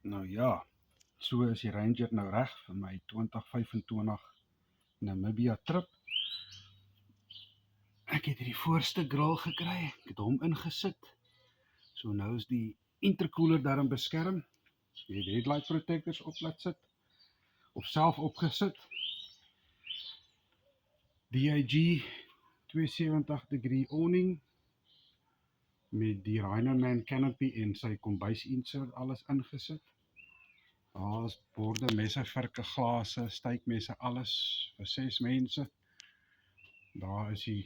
Nou ja, so is die Ranger nou reg vir my 2025 Namibia trip. Ek het hierdie voorste grill gekry, ek het hom ingesit. So nou is die intercooler daarin beskerm. Jy het headlight protectors op laat sit, of self opgesit. DIG 270° awning met die Rhinoman canopy en sy kombuis insert alles ingesit. Daar is borde, messe, virke, glase, steekmesse, alles vir 6 mense. Daar is die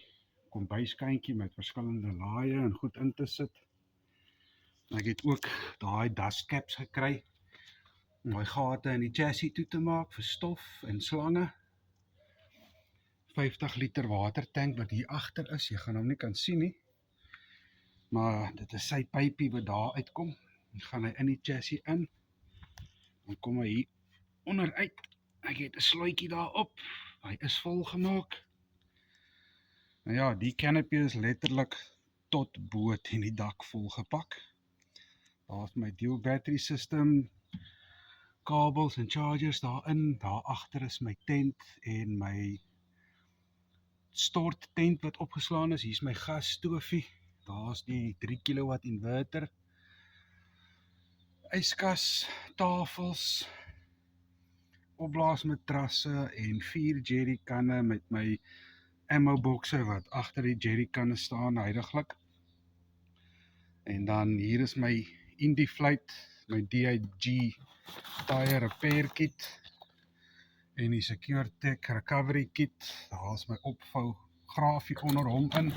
kombuiskantjie met verskillende laaie en goed in te sit. Ek het ook daai dust caps gekry om daai gate in die chassis toe te maak vir stof en slange. 50 liter watertank wat hier agter is, jy gaan hom nie kan sien nie. Maar dit is sy pypie wat daar uitkom. Dan gaan hy in die chassis in. Dan kom hy hier onder uit. Ek het 'n sluitjie daarop. Hy is vol gemaak. Nou ja, die canopy is letterlik tot bo teen die dak volgepak. Daar is my dual battery system, kabels en chargers daarin. Daar agter is my tent en my stort tent wat opgeslaan is. Hier is my gasstoofie. Daar is die 3 kW inverter. Yskas, tafels, opblaasmatrasse en 4 jerrykanne met my ammo bokse wat agter die jerrykanne staan huidiglik. En dan hier is my Indiflight, my DIG tire repair kit en die SecureTech recovery kit. Daar is my opvou grafie onder hom in.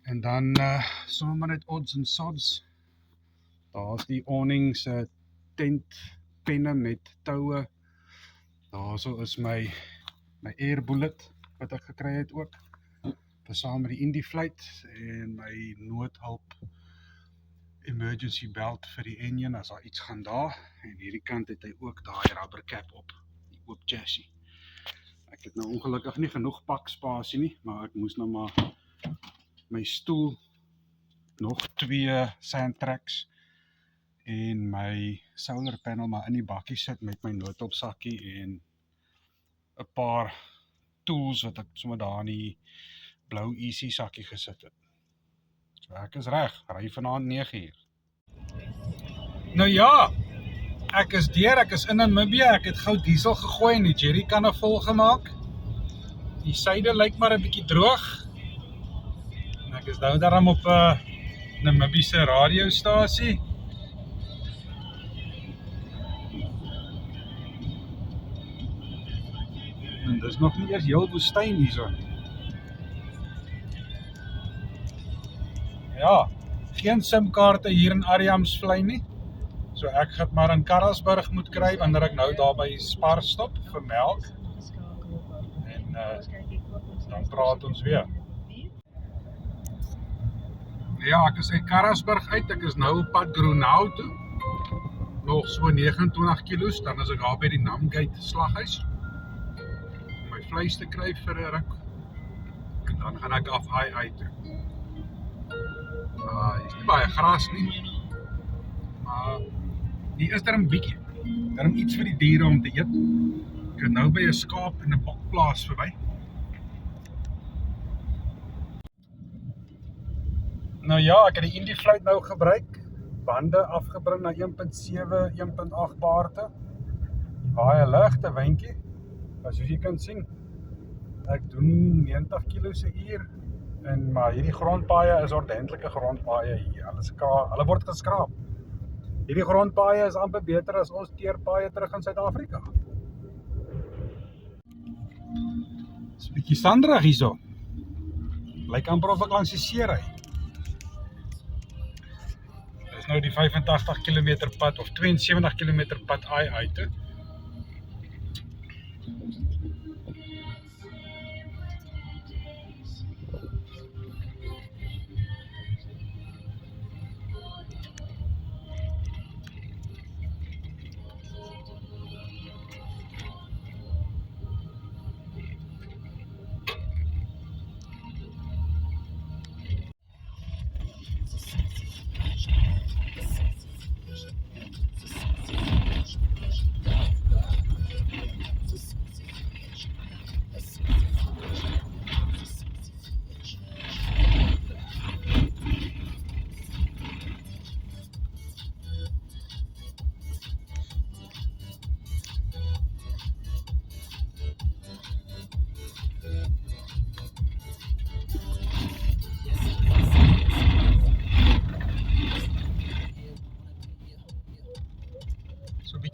En dan sommer net odds en sods. Daar is die awning se tentpenne met toue. Daarso is my air bullet wat ek gekry het ook. Saam met die Indiflight en my noodhulp emergency belt vir die engine as daar iets gaan daar. En hierdie kant het hy ook daai rubber cap op, die oop chassis. Ek het nou ongelukkig nie genoeg pakspasie nie, maar ek moes nou maar my stoel, nog 2 sandtracks en my solar panel maar in die bakkie sit met my noodhulpsakkie en 'n paar tools wat ek sommer daar in die blou easy sakkie gesit het. So ek is reg, ry vanaand 9uur. Nou ja, ek is deur, ek is in Namibia, ek het gou diesel gegooi en die jerrykanne vol gemaak. Die syde lyk maar 'n bietjie droog. En ek is nou daarom op 'n Namibiese radiostasie. En dis nog nie eers heel woestyn hierso. Ja, geen simkaarte hier in Ariamsvlei nie. So ek gaan maar in Karasburg moet kry wanneer ek nou daar by Spar stop vir melk. En dan praat ons weer. Ja, ek is uit Karasburg uit, ek is nou op pad Groenau toe. Nog so 29 kilos, dan is ek daar by die Namgate slaghuis. Om my vleis te kry vir 'n ruk. En dan gaan ek af AI toe. Hier is nie baie gras nie. Maar hier is daar 'n bietjie. Daar is iets vir die diere om te eet. Ek het nou by 'n skaap en 'n bokplaas verby. Nou ja, ek het die Indiflight nou gebruik. Bande afgebring na 1.7, 1.8 baarte. Baie ligte windjie. As jy kan sien, ek doen 90 km/h. Maar hierdie grondpaaie is ordentlike grondpaaie hier. Hulle word geskraap. Hierdie grondpaaie is amper beter as ons teerpaaie terug in Suid-Afrika. Dis 'n bietjie sanderig hierso. Lyk amper of ek langs die see ry. Dis nou die 85 km pad of 72 km pad AI toe.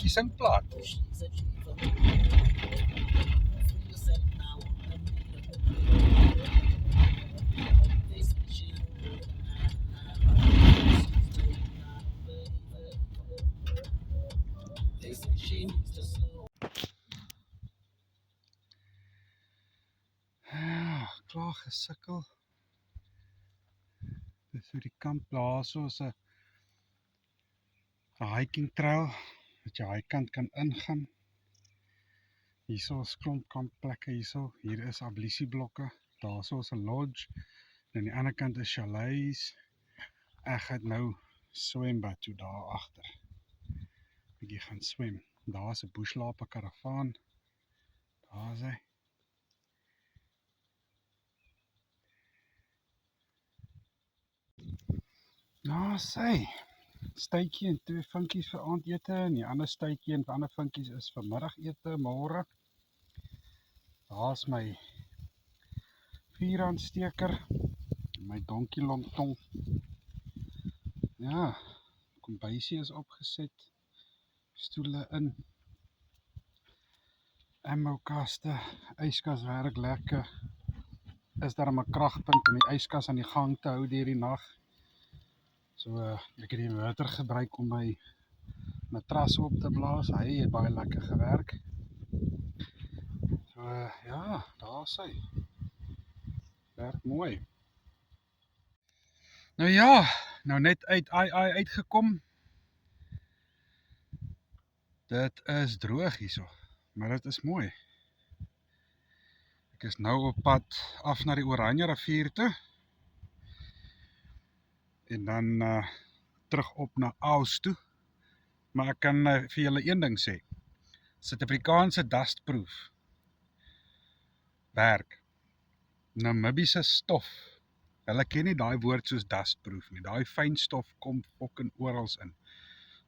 die sinkplaat. Ja, klaar gesukkel. Dis so die kamp daar, so is 'n hiking trail, dat jy hy kant kan ingaan. Hierso is klomp kampplekke hierso. Hier is ablisieblokke. Daarso is 'n lodge. En aan die ander kant is chalets. Ek gaan nou swembad toe daar agter. Bietjie gaan swem. Daar is 'n bushlaper karavaan. Daar is hy. Nou sê, steekie en 2 vinkies vir aandete en die ander steekie en ander vinkies is vir middagete môre. Daar's my vuuraansteker, my donkie lontong. Ja, kombuisie is opgeset, stoele in, ammo-kaste, yskas werk lekker. Is daar 'n kragpunt om die yskas aan die gang te hou deur die nag. So ek het die inverter gebruik om my matras op te blaas. Hy het baie lekker gewerk. So ja, daar is hy. Werk mooi. Nou ja, nou net uit AI uitgekom. Dit is droog hierso, maar dit is mooi. Ek is nou op pad af na die Oranje rivier toe. En dan terug op na Aos toe. Maar ek kan vir julle een ding sê. Suid-Afrikaanse dustproof werk. Namibiese stof. Hulle ken nie daai woord soos dustproof nie. Daai fyn stof kom fucking oral in.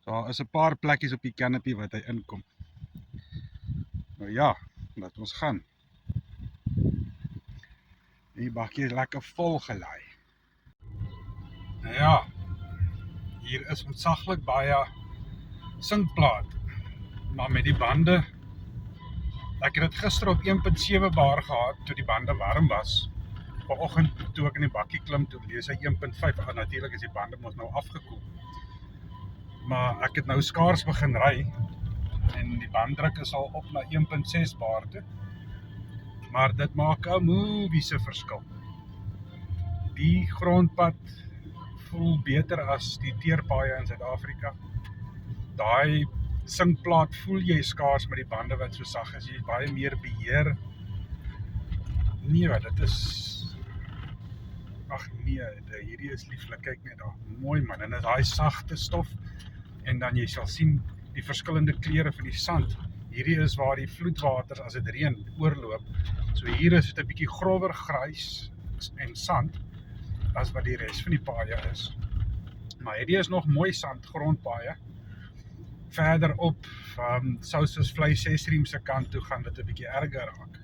So daar is 'n paar plekkies op die canopy wat hy inkom. Nou ja, laat ons gaan. Die bakkie is lekker vol gelaai. Nou ja, hier is ontsaglik baie sinkplaat. Maar met die bande, ek het dit gister op 1.7 bar gehad toe die bande warm was. Vanoggend toe ek in die bakkie klim toe lees hy 1.5. Natuurlik is die bande mos nou afgekoel. Maar ek het nou skaars begin ry en die banddruk is al op na 1.6 bar toe. Maar dit maak 'n moviese verskil. Die grondpad voel beter as die teerpaaie in Suid-Afrika. Daai sinkplaat voel jy skaars met die bande wat so sag is. Jy het baie meer beheer. Nee, dit is... Ag nee, hierdie is lieflik. Kyk net daar. Mooi man. En dit is daai sagte stof. En dan jy sal sien die verskillende kleure van die sand. Hierdie is waar die vloedwater as dit reën oorloop. So hier is dit 'n bietjie grower grys en sand as wat die res van die paaie is. Maar hierdie is nog mooi sand grondpaaie. Verder op Southwest Vlei 6-riem se kant toe gaan dit 'n bietjie erger raak.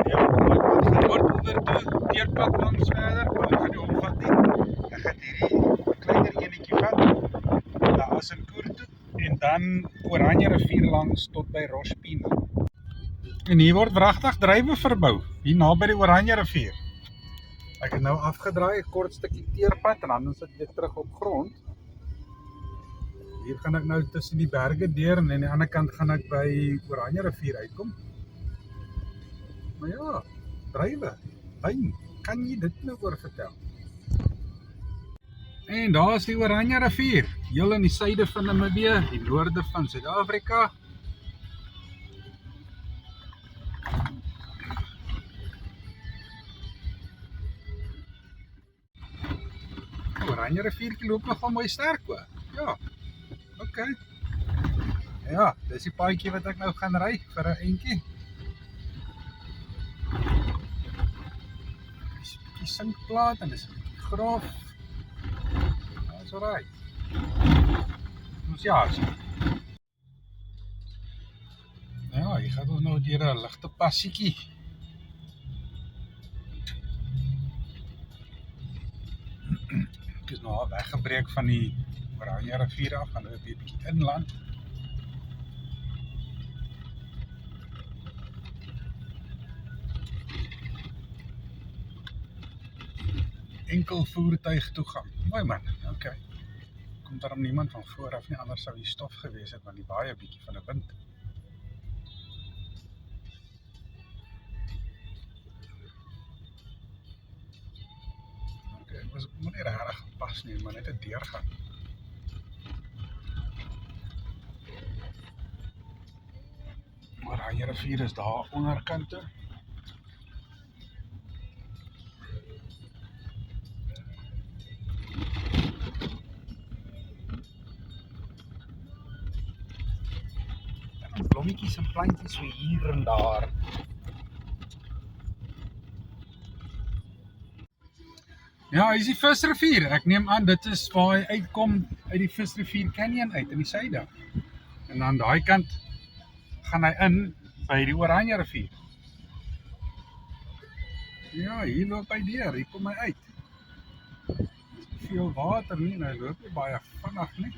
Ja, ek gaan oor toe teerpad langs verder, maar ek gaan nie omvat nie. Ek gaan hierdie kleiner enetjie vat, daar as in Koer toe, en dan Oranje rivier langs tot by Rospina. En hier word wragtig drywe verbou, hier naby die Oranje rivier. Ek het nou afgedraai, 'n kort stukkie teerpad, en dan sit ek terug op grond. Hier gaan ek nou tussen die berge deur en aan die ander kant gaan ek by Oranje rivier uitkom. Maar ja, drywe, wyn, kan jy dit nou oor vertel? En daar is die Oranje rivier, heel in die suide van Namibië, die noorde van Suid-Afrika. Oranje riviertjie loop nogal mooi sterk hoor. Ja. OK. Ja, dis die paadjie wat ek nou gaan ry vir 'n entjie. Dis 'n bietjie sinkplaat en dis 'n bietjie grof. That's alright. Ons ja. Ja, hier gaan ons nou deur 'n ligte passietjie. Ek is nou al weggebreek van die Oranje rivier af, gaan hulle weer 'n bietjie inland. Enkel voertuig toegang. Mooi man, okay. Kom daarom niemand van vooraf nie, anders sou die stof gewees het, want die baie bietjie van 'n wind. Okay, het moet nie regtig gepas nie, maar net 'n deurgang. Oranje rivier is daar onderkant toe. Blommetjies en plantjies so hier en daar. Ja, hier is die Visrivier. Ek neem aan dit is waar hy uitkom uit die Visrivier Canyon uit in die suide. En aan daai kant gaan hy in by die Oranje rivier. Ja, hier loop hy deur, hier kom hy uit. Nie veel water nie, en hy loop nie baie vinnig nie.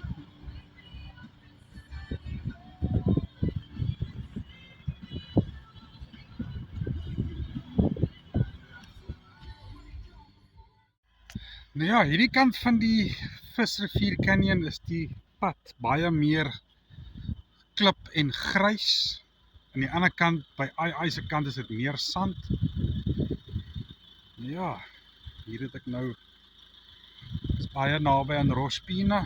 Nou ja, hierdie kant van die Visrivier Canyon is die pad baie meer klip en grys. Aan die ander kant, by Ai se kant is dit meer sand. Ja, hier het ek nou, is baie naby aan Rospina.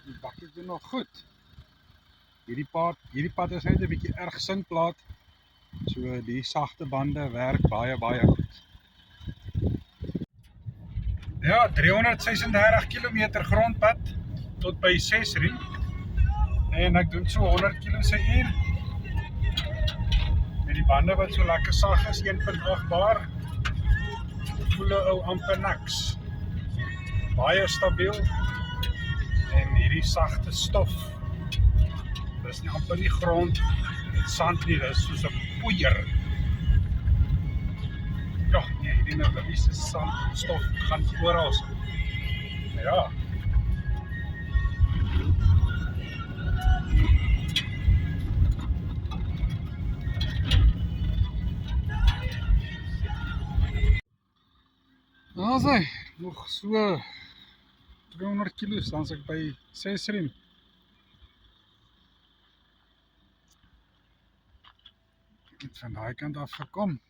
Die bakkies doen nog goed. Hierdie pad is net 'n bietjie erg sindplaat. So die sagte bande werk baie goed. Ja, 336 km grondpad tot by Sesriem. En ek doen so 100 km/h. Met die bande wat so lekker sag is, 1.8 bar. Voel 'n ou amper niks. Baie stabiel. En hierdie sagte stof. Dis nie amper nie grond. Sand nie, dis soos 'n poeier. Ja, nee, hierdie nou se sand, stof gaan oral. Ja. Nou is hy, nog so 300 kilos, dan is ek by Sesriem. Ek het van daai kant af gekom.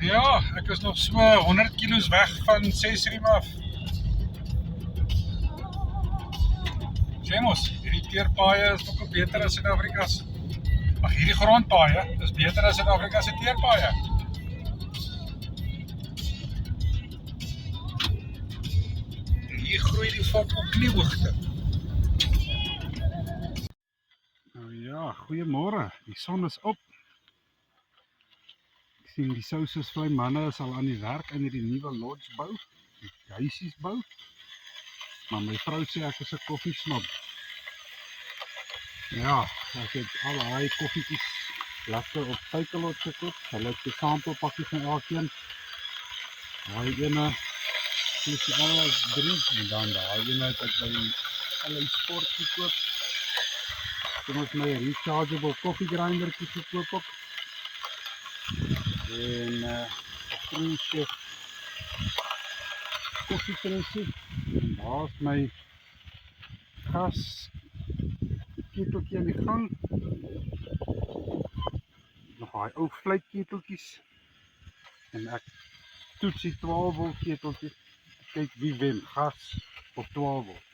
Ja, ek is nog so 100 kilos weg van Sesriem af. Sê mos, hierdie teerpaaie is ook beter as Suid-Afrika se. Ag, hierdie grondpaaie is beter as Suid-Afrika se teerpaaie. Hier groei die fok op kniehoogte. Nou ja, goeiemôre. Die son is op. Die Sousesvlei manne is al aan die werk in die nuwe lodge bou, die huisies bou. Maar my vrou sê ek is 'n koffiesnob. Ja, ek het al daai koffietjies lekker op Takealot gekoop. Hulle het 'n sampelpakkie van elkeen. Daai ene plus alles 3 en dan daai ene het ek by LA Sport gekoop. Toen was my rechargeable coffee grinder gekoop ook. En Groenchef koffiepressie. En daar is my gas keteltjie aan die gang. Nog daai ou vleitketeltjies. En ek toets die 12 volt keteltjie. Kyk wie wen, gas of 12 volt.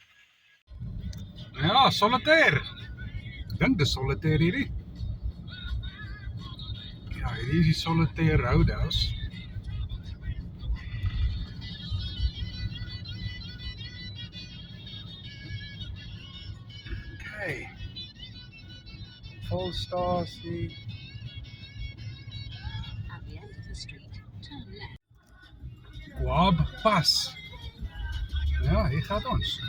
Ja, solitaire. Ek dink dis solitaire hierdie. Ja, hierdie is die solitaire Roadhouse. Okay. Volstasie. At the end of the street, turn left. Guab Pas. Ja, hier gaat ons.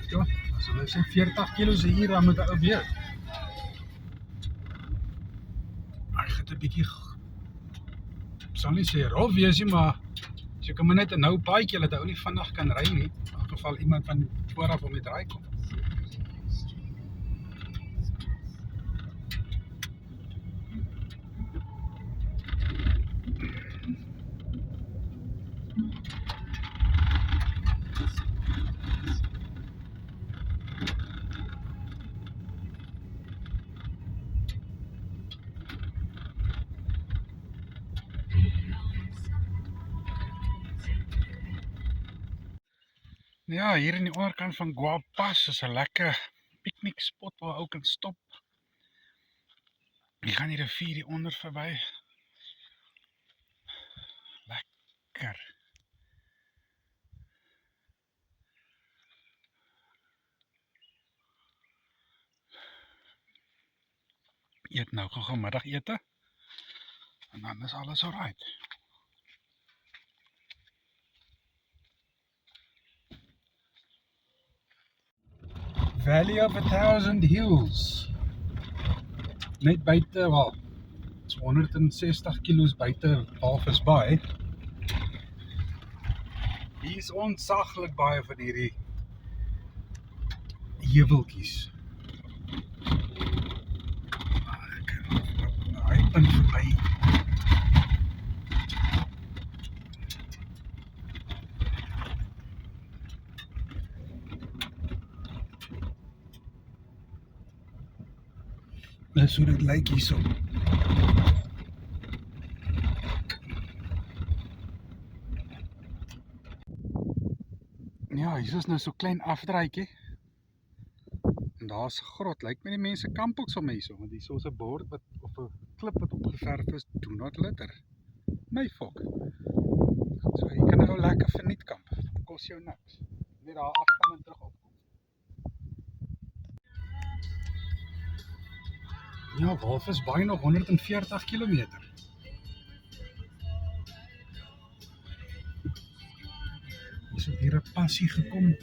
Ja, as hulle sê 40 km/h, dan moet ou weet. Hy het 'n bietjie sal nie sê rof wees nie, maar as jy kom net 'n nou paadjie dat ou nie vinnig kan ry nie, in geval iemand van vooraf om die draai kom. Ja, hier in die onderkant van Guab Pas is 'n lekker piknikspot waar ou kan stop. Jy gaan die rivier hier onder verby. Lekker. Eet nou gou middagete. En dan is alles alright. Valley of 1,000 Hills. Net buite, wel, 160 kilos buite Walvis Bay. Hier is ontsaglik baie van hierdie heuweltjies. Hy punt verby. Dis hoe dit lyk hierso. Ja, hier is nou so klein afdraaitjie. En daar's 'n grot. Lyk my die mense kamp ook sommer hierso, want hierso is 'n bord wat of 'n klip wat opgeverf is, do not litter. My fok. So jy kan nou lekker verniet kamp. Kos jou niks. Net daar afgaan en terug op. Ja, Walvis Bay nog 140 km. Is het hier 'n passie gekom?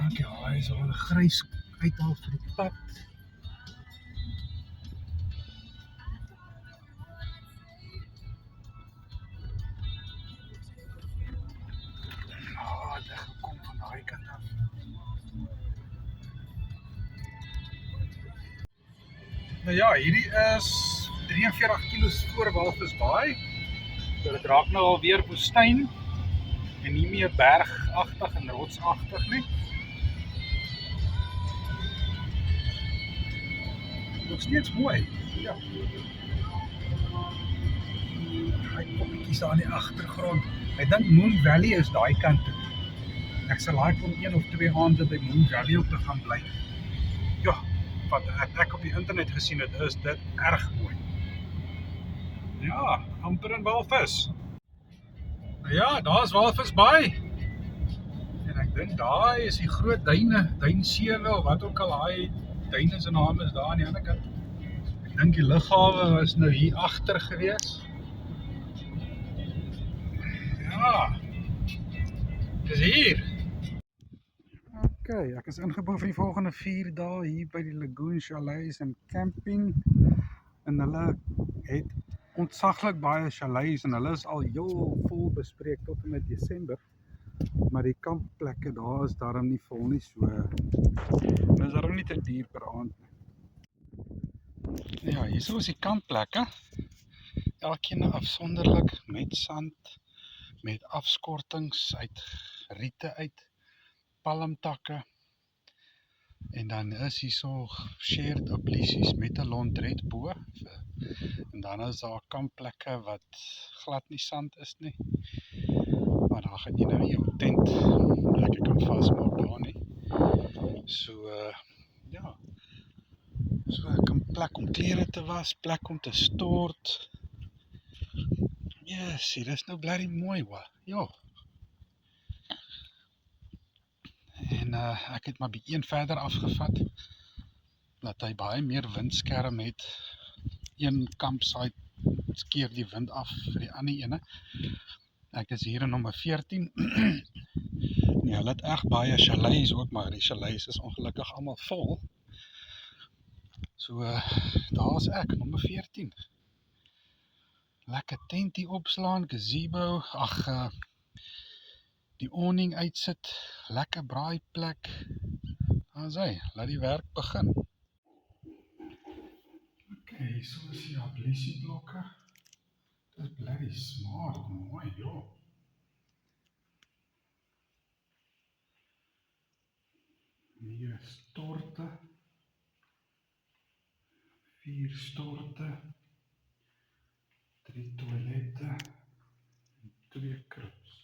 Okay, hy is al 'n grys uithaal vir die pad. Dit gekom van daai kant af. Nou ja, hierdie is 43 kilos voor Walvis Bay. So dit raak nou alweer woestyn en nie meer bergagtig en rotsagtig nie. Nog steeds mooi. Ja. Hy koppietjies daar in die agtergrond. Ek dink Moon Valley is daai kant toe. Ek sal like om 1 of 2 aande by Moon Valley op te gaan bly. Ja, wat ek op die internet gesien het, is dit erg mooi. Ja, amper in Walvis. Nou ja, daar is Walvis Bay. En ek dink daai is die groot duine, duin 7 of wat ook al daai duine se naam is daar aan die ander kant. Ek dink die lughawe was nou hier agter gewees. Ja. Dis hier. Okay, ek is ingebou vir die volgende 4 dae hier by die Lagoon Chalets en Camping. En hulle het ontsaglik baie chalets en hulle is al heel vol bespreek tot en met Desember. Maar die kampplekke daar is daarom nie vol nie, so dis daarom nie te duur per aand nie. Ja, hierso is die kampplekke. Elkeen afsonderlik met sand, met afskortings uit riete uit, palmtakke. En dan is hierso shared ablisies met 'n laundret bo. En dan is daar kampplekke wat glad nie sand is nie. Maar daar gaan jy nou jou tent lekker kan vasmaak daar nie. So ja. So ek 'n plek om klere te was, plek om te stort. Yes, dit is nou bly mooi hoor. Ja. En ek het maar bietjie een verder afgevat, dat hy baie meer windskerm het. Een campsite keer die wind af vir die ander ene. Ek is hier in nommer 14. Ja, hulle het echt baie chalets ook, maar die chalets is ongelukkig allemaal vol. So, daar is ek, nommer 14. Lekker tentie opslaan, gazebo, die awning uitsit, lekker braaiplek. Daar is hy, laat die werk begin. Okay, so is die ablisieblokke. Dit is bloody smart, mooi, joh. Hier is storte, 4 storte, 3 toilette en 2 krups.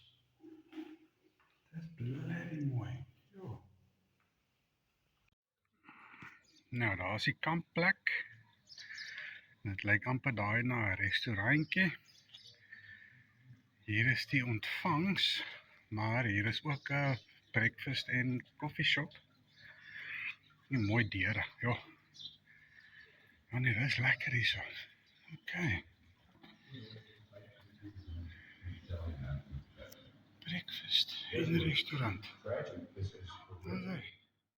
Dit is bloody mooi, joh. Nou, daar is die kampplek. Dit lyk amper daai na 'n restaurantjie. Hier is die ontvangs, maar hier is ook 'n breakfast en coffee shop. Die mooi deure, joh. Ja nee, dit is lekker hierso. Okay. Breakfast en restaurant. Daar is hy.